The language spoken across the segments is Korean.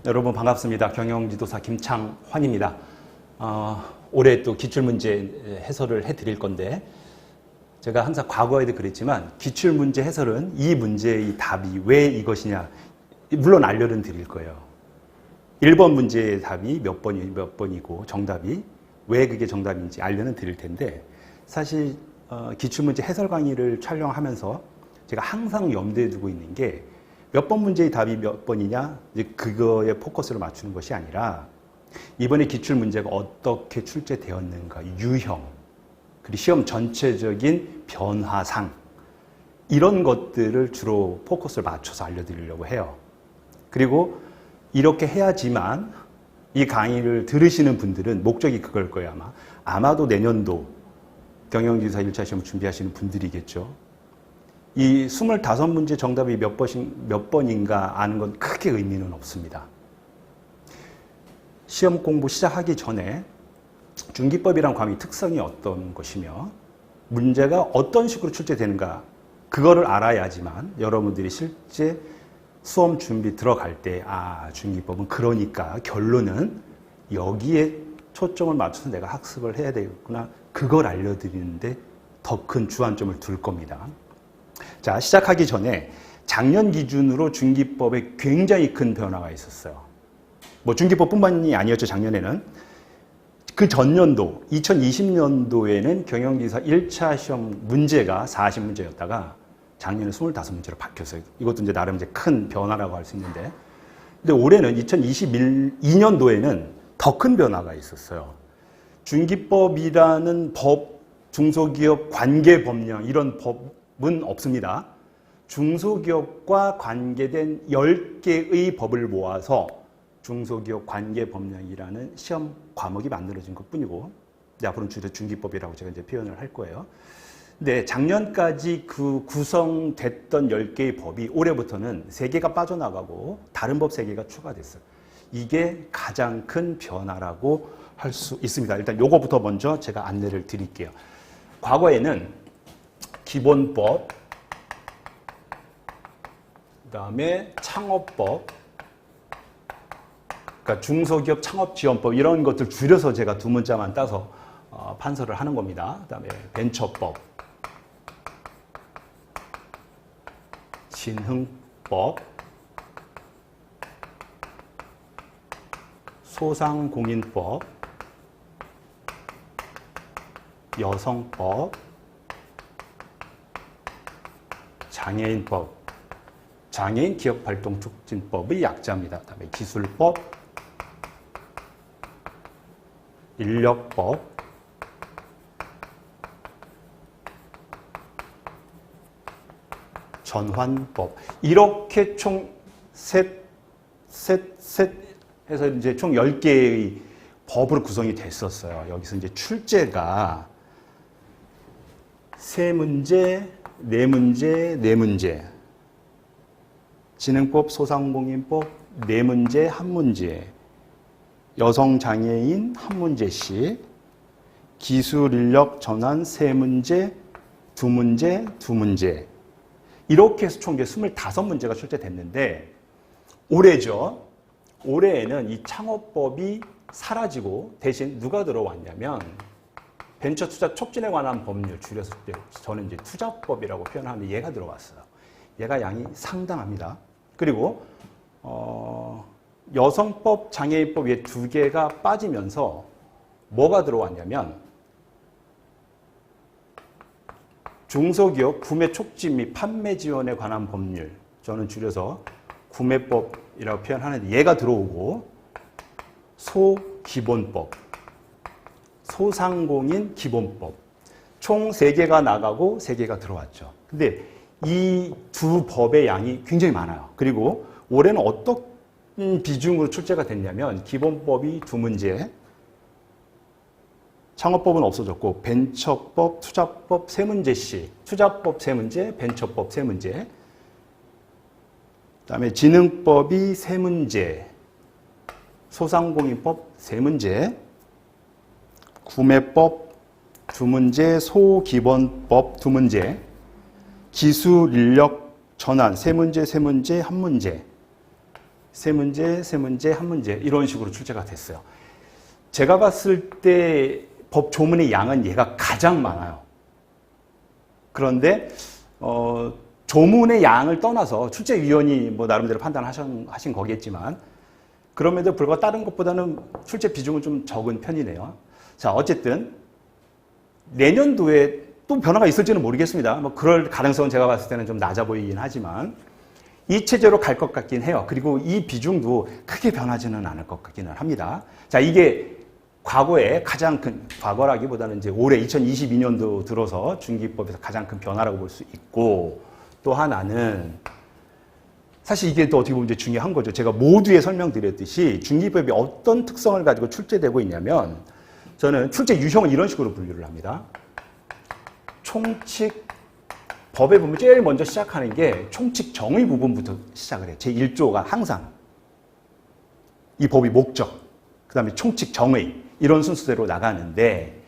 여러분 반갑습니다. 경영지도사 김창환입니다. 올해 또 기출문제 해설을 해드릴 건데 제가 항상 과거에도 그랬지만 기출문제 해설은 이 문제의 답이 왜 이것이냐 물론 알려는 드릴 거예요. 1번 문제의 답이 몇 번이고 정답이 왜 그게 정답인지 알려는 드릴 텐데 사실 기출문제 해설 강의를 촬영하면서 제가 항상 염두에 두고 있는 게 몇 번 문제의 답이 몇 번이냐 이제 그거에 포커스를 맞추는 것이 아니라 이번에 기출 문제가 어떻게 출제되었는가 유형 그리고 시험 전체적인 변화상 이런 것들을 주로 포커스를 맞춰서 알려드리려고 해요. 그리고 이렇게 해야지만 이 강의를 들으시는 분들은 목적이 그걸 거예요. 아마도 내년도 경영지도사 1차 시험 준비하시는 분들이겠죠. 이 25문제 정답이 몇 번인가 아는 건 크게 의미는 없습니다. 시험 공부 시작하기 전에 중기법이란 과목의 특성이 어떤 것이며 문제가 어떤 식으로 출제되는가 그거를 알아야지만 여러분들이 실제 수험 준비 들어갈 때 중기법은 그러니까 결론은 여기에 초점을 맞춰서 내가 학습을 해야 되겠구나 그걸 알려드리는데 더 큰 주안점을 둘 겁니다. 자, 시작하기 전에 작년 기준으로 중기법에 굉장히 큰 변화가 있었어요. 중기법뿐만이 아니었죠, 작년에는. 그 전년도, 2020년도에는 경영지도사 1차 시험 문제가 40문제였다가 작년에 25문제로 바뀌었어요. 이것도 이제 나름 이제 큰 변화라고 할 수 있는데. 근데 올해는 2022년도에는 더 큰 변화가 있었어요. 중기법이라는 법, 중소기업 관계 법령, 이런 법은 없습니다. 중소기업과 관계된 10개의 법을 모아서 중소기업 관계 법령이라는 시험 과목이 만들어진 것 뿐이고, 앞으로는 주로 중기법이라고 제가 이제 표현을 할 거예요. 근데 작년까지 그 구성됐던 10개의 법이 올해부터는 3개가 빠져나가고 다른 법 3개가 추가됐어요. 이게 가장 큰 변화라고 할 수 있습니다. 일단 요거부터 먼저 제가 안내를 드릴게요. 과거에는 기본법, 그 다음에 창업법, 그러니까 중소기업 창업지원법 이런 것들 줄여서 제가 두 문자만 따서 판서를 하는 겁니다. 그 다음에 벤처법, 진흥법, 소상공인법, 여성법, 장애인법, 장애인 기업활동촉진법의 약자입니다. 그다음에 기술법, 인력법, 전환법 이렇게 총 셋 해서 이제 총 10개의 법으로 구성이 됐었어요. 여기서 이제 출제가 3문제, 4문제, 4문제. 진흥법, 소상공인법 4문제, 1문제. 여성장애인 1문제씩. 기술인력 전환 3문제, 2문제, 2문제. 이렇게 해서 총 25문제가 출제됐는데 올해죠. 올해에는 이 창업법이 사라지고 대신 누가 들어왔냐면 벤처 투자 촉진에 관한 법률, 줄여서 저는 이제 투자법이라고 표현하는데 얘가 들어왔어요. 얘가 양이 상당합니다. 그리고 여성법, 장애인법 이 2개가 빠지면서 뭐가 들어왔냐면 중소기업 구매 촉진 및 판매 지원에 관한 법률, 저는 줄여서 구매법이라고 표현하는데 얘가 들어오고 소기본법, 소상공인 기본법 총 3개가 나가고 3개가 들어왔죠. 근데 이 두 법의 양이 굉장히 많아요. 그리고 올해는 어떤 비중으로 출제가 됐냐면 기본법이 2문제, 창업법은 없어졌고 벤처법, 투자법 3문제씩, 투자법 3문제, 벤처법 3문제, 그다음에 진흥법이 3문제, 소상공인법 3문제, 구매법 2문제, 소기본법 2문제, 기술인력 전환 3문제, 3문제, 1문제 세 문제, 세 문제, 한 문제 이런 식으로 출제가 됐어요. 제가 봤을 때 법 조문의 양은 얘가 가장 많아요. 그런데 조문의 양을 떠나서 출제위원이 뭐 나름대로 판단하신 거겠지만 그럼에도 불구하고 다른 것보다는 출제 비중은 좀 적은 편이네요. 자, 어쨌든 내년도에 또 변화가 있을지는 모르겠습니다. 뭐 그럴 가능성은 제가 봤을 때는 좀 낮아 보이긴 하지만 이 체제로 갈 것 같긴 해요. 그리고 이 비중도 크게 변하지는 않을 것 같기는 합니다. 자, 이게 과거에 가장 큰, 과거라기보다는 이제 올해 2022년도 들어서 중기법에서 가장 큰 변화라고 볼 수 있고, 또 하나는 사실 이게 또 어떻게 보면 이제 중요한 거죠. 제가 모두에 설명드렸듯이 중기법이 어떤 특성을 가지고 출제되고 있냐면 저는 출제 유형을 이런 식으로 분류를 합니다. 총칙, 법에 보면 제일 먼저 시작하는 게 총칙 정의 부분부터 시작을 해요. 제1조가 항상 이 법의 목적, 그 다음에 총칙 정의 이런 순서대로 나가는데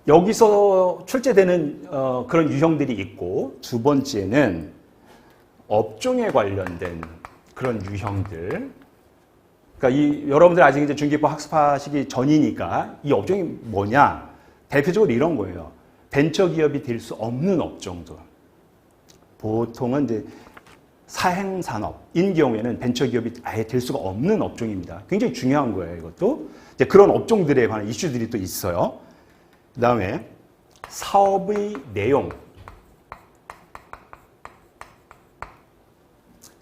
여기서 출제되는 그런 유형들이 있고 두 번째는 업종에 관련된 그런 유형들. 그러니까 여러분들 아직 이제 중기법 학습하시기 전이니까 이 업종이 뭐냐? 대표적으로 이런 거예요. 벤처기업이 될 수 없는 업종들. 보통은 이제 사행산업인 경우에는 벤처기업이 아예 될 수가 없는 업종입니다. 굉장히 중요한 거예요, 이것도. 이제 그런 업종들에 관한 이슈들이 또 있어요. 그 다음에 사업의 내용.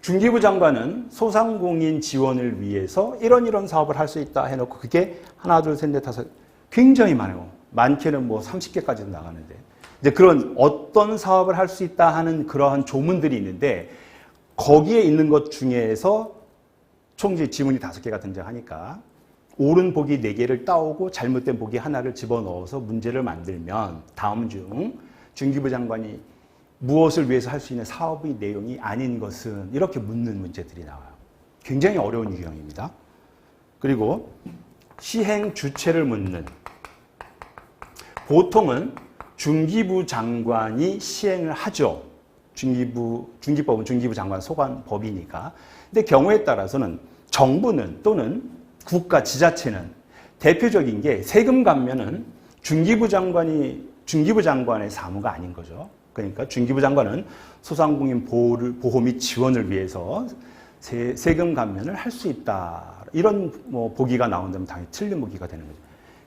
중기부 장관은 소상공인 지원을 위해서 이런 사업을 할 수 있다 해놓고 그게 하나, 둘, 셋, 넷, 다섯 굉장히 많아요. 많게는 뭐 30개까지도 나가는데. 이제 그런 어떤 사업을 할 수 있다 하는 그러한 조문들이 있는데 거기에 있는 것 중에서 총 지문이 5개가 등장하니까 옳은 보기 4개를 따오고 잘못된 보기 하나를 집어넣어서 문제를 만들면 다음 중 중기부 장관이 무엇을 위해서 할 수 있는 사업의 내용이 아닌 것은 이렇게 묻는 문제들이 나와요. 굉장히 어려운 유형입니다. 그리고 시행 주체를 묻는, 보통은 중기부 장관이 시행을 하죠. 중기법은 중기부 장관 소관법이니까. 근데 경우에 따라서는 정부는 또는 국가 지자체는 대표적인 게 세금 감면은 중기부 장관의 사무가 아닌 거죠. 그러니까 중기부 장관은 소상공인 보호 및 지원을 위해서 세금 감면을 할 수 있다. 이런 뭐 보기가 나온다면 당연히 틀린 보기가 되는 거죠.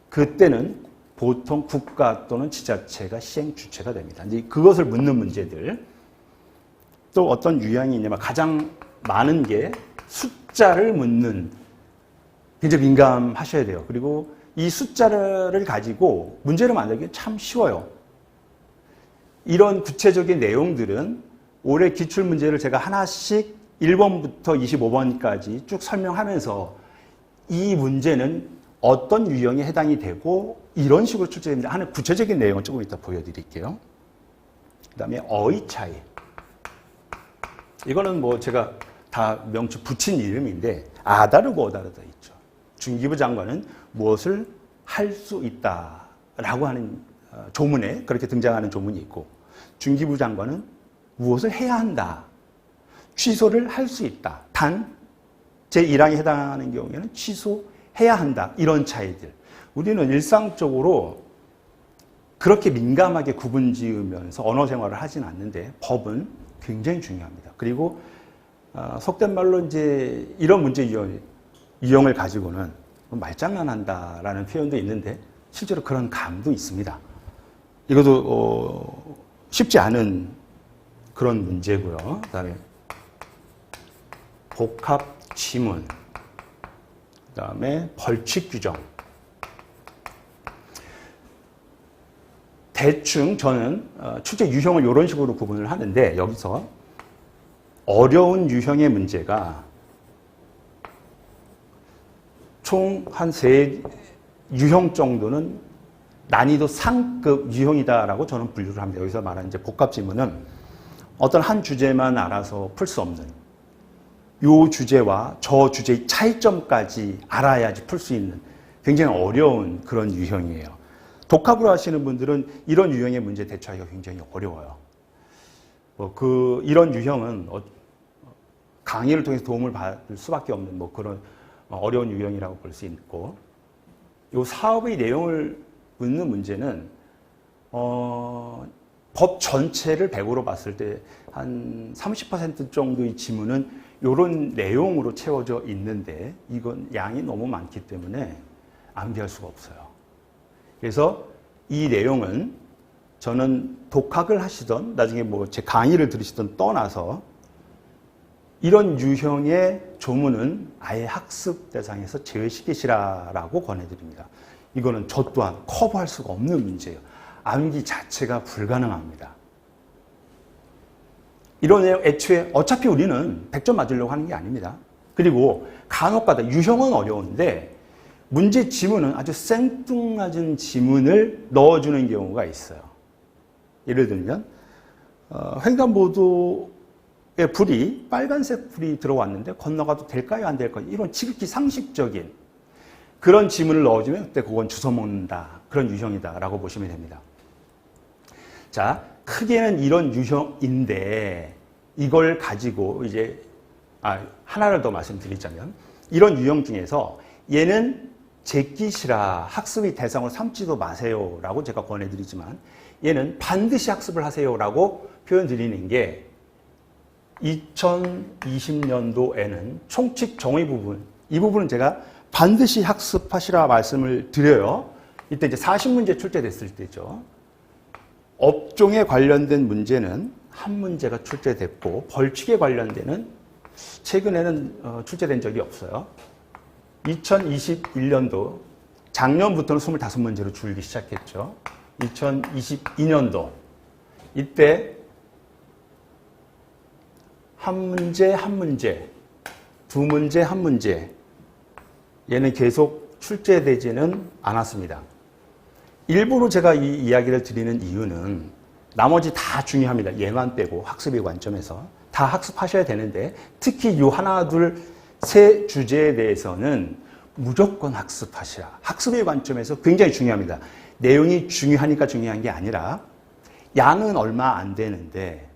그때는 보통 국가 또는 지자체가 시행 주체가 됩니다. 이제 그것을 묻는 문제들. 또 어떤 유형이 있냐면 가장 많은 게 숫자를 묻는, 굉장히 민감하셔야 돼요. 그리고 이 숫자를 가지고 문제를 만들기 참 쉬워요. 이런 구체적인 내용들은 올해 기출문제를 제가 하나씩 1번부터 25번까지 쭉 설명하면서 이 문제는 어떤 유형에 해당이 되고 이런 식으로 출제됩니다 하는 구체적인 내용을 조금 이따 보여드릴게요. 그 다음에 어휘 차이. 이거는 뭐 제가 다 명칭 붙인 이름인데 아다르고 어다르다 있죠. 중기부 장관은 무엇을 할 수 있다라고 하는 조문에 그렇게 등장하는 조문이 있고 중기부 장관은 무엇을 해야 한다. 취소를 할 수 있다. 단 제1항에 해당하는 경우에는 취소해야 한다. 이런 차이들. 우리는 일상적으로 그렇게 민감하게 구분 지으면서 언어 생활을 하진 않는데 법은 굉장히 중요합니다. 그리고 속된 말로 이제 이런 문제 유형을 가지고는 말장난한다라는 표현도 있는데 실제로 그런 감도 있습니다. 이것도 쉽지 않은 그런 문제고요. 그다음에 복합 지문, 그다음에 벌칙 규정. 대충 저는 출제 유형을 이런 식으로 구분을 하는데 여기서 어려운 유형의 문제가 총 한 3유형 정도는 난이도 상급 유형이다라고 저는 분류를 합니다. 여기서 말하는 이제 복합 지문은 어떤 한 주제만 알아서 풀 수 없는 요 주제와 저 주제의 차이점까지 알아야지 풀 수 있는 굉장히 어려운 그런 유형이에요. 독학으로 하시는 분들은 이런 유형의 문제 대처하기가 굉장히 어려워요. 이런 유형은 강의를 통해서 도움을 받을 수밖에 없는 뭐 그런 어려운 유형이라고 볼 수 있고, 이 사업의 내용을 묻는 문제는 법 전체를 100으로 봤을 때 한 30% 정도의 지문은 이런 내용으로 채워져 있는데 이건 양이 너무 많기 때문에 암기할 수가 없어요. 그래서 이 내용은 저는 독학을 하시던 나중에 뭐 제 강의를 들으시던 떠나서 이런 유형의 조문은 아예 학습 대상에서 제외시키시라라고 권해드립니다. 이거는 저 또한 커버할 수가 없는 문제예요. 암기 자체가 불가능합니다. 이런 내용 애초에 어차피 우리는 100점 맞으려고 하는 게 아닙니다. 그리고 간혹가다 유형은 어려운데 문제 지문은 아주 생뚱맞은 지문을 넣어주는 경우가 있어요. 예를 들면 횡단보도에 불이 빨간색 불이 들어왔는데 건너가도 될까요? 안 될까요? 이런 지극히 상식적인 그런 지문을 넣어주면 그때 그건 주워 먹는다. 그런 유형이다라고 보시면 됩니다. 자, 크게는 이런 유형인데 이걸 가지고 이제 하나를 더 말씀드리자면 이런 유형 중에서 얘는 제끼시라 학습의 대상으로 삼지도 마세요라고 제가 권해드리지만 얘는 반드시 학습을 하세요라고 표현드리는 게 2020년도에는 총칙 정의 부분, 이 부분은 제가 반드시 학습하시라 말씀을 드려요. 이때 이제 40문제 출제됐을 때죠. 업종에 관련된 문제는 한 문제가 출제됐고 벌칙에 관련되는 최근에는 출제된 적이 없어요. 2021년도 작년부터는 25문제로 줄기 시작했죠. 2022년도 이때 한 문제 한 문제, 두 문제 한 문제 얘는 계속 출제되지는 않았습니다. 일부러 제가 이 이야기를 드리는 이유는 나머지 다 중요합니다. 얘만 빼고 학습의 관점에서 다 학습하셔야 되는데 특히 이 하나 둘 세 주제에 대해서는 무조건 학습하시라. 학습의 관점에서 굉장히 중요합니다. 내용이 중요하니까 중요한 게 아니라 양은 얼마 안 되는데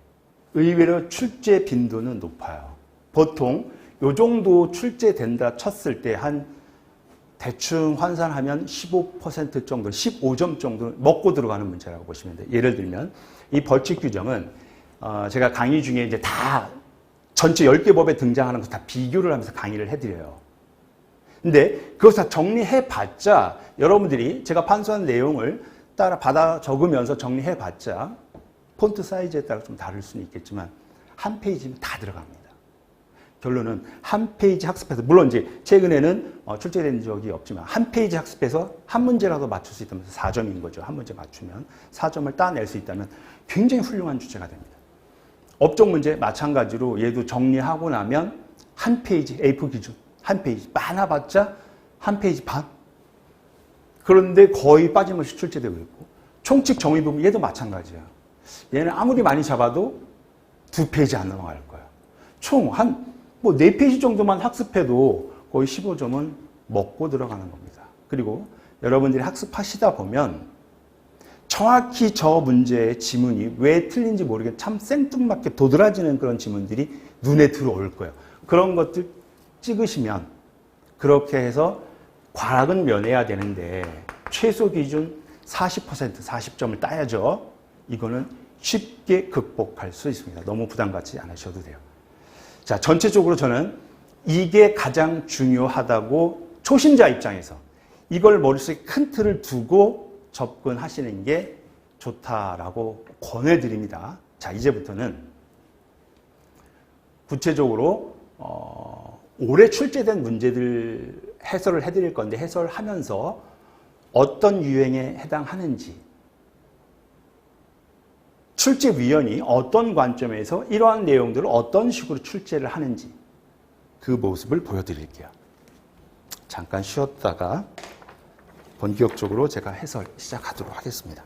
의외로 출제 빈도는 높아요. 보통 이 정도 출제된다 쳤을 때 한 대충 환산하면 15% 정도, 15점 정도 먹고 들어가는 문제라고 보시면 돼요. 예를 들면 이 벌칙 규정은 제가 강의 중에 이제 다 전체 10개 법에 등장하는 거 다 비교를 하면서 강의를 해드려요. 근데 그것을 다 정리해봤자 여러분들이 제가 판소한 내용을 따라 받아 적으면서 정리해봤자 폰트 사이즈에 따라 좀 다를 수는 있겠지만 한 페이지는 다 들어갑니다. 결론은 한 페이지 학습해서 물론 이제 최근에는 출제된 적이 없지만 한 페이지 학습해서 한 문제라도 맞출 수 있다면 4점인 거죠. 한 문제 맞추면 4점을 따낼 수 있다면 굉장히 훌륭한 주제가 됩니다. 업종 문제 마찬가지로 얘도 정리하고 나면 한 페이지 A4 기준 한 페이지 많아봤자 한 페이지 반. 그런데 거의 빠짐없이 출제되고 있고 총칙 정의 부분 얘도 마찬가지예요. 얘는 아무리 많이 잡아도 2페이지 안 넘어갈 거예요. 총 한 4페이지 정도만 학습해도 거의 15점은 먹고 들어가는 겁니다. 그리고 여러분들이 학습하시다 보면 정확히 저 문제의 지문이 왜 틀린지 모르게 참 생뚱맞게 도드라지는 그런 지문들이 눈에 들어올 거예요. 그런 것들 찍으시면 그렇게 해서 과락은 면해야 되는데 최소 기준 40%, 40점을 따야죠. 이거는 쉽게 극복할 수 있습니다. 너무 부담 갖지 않으셔도 돼요. 자, 전체적으로 저는 이게 가장 중요하다고 초심자 입장에서 이걸 머릿속에 큰 틀을 두고 접근하시는 게 좋다라고 권해드립니다. 자, 이제부터는 구체적으로 올해 출제된 문제들 해설을 해드릴 건데 해설하면서 어떤 유형에 해당하는지 출제위원이 어떤 관점에서 이러한 내용들을 어떤 식으로 출제를 하는지 그 모습을 보여드릴게요. 잠깐 쉬었다가 본격적으로 제가 해설 시작하도록 하겠습니다.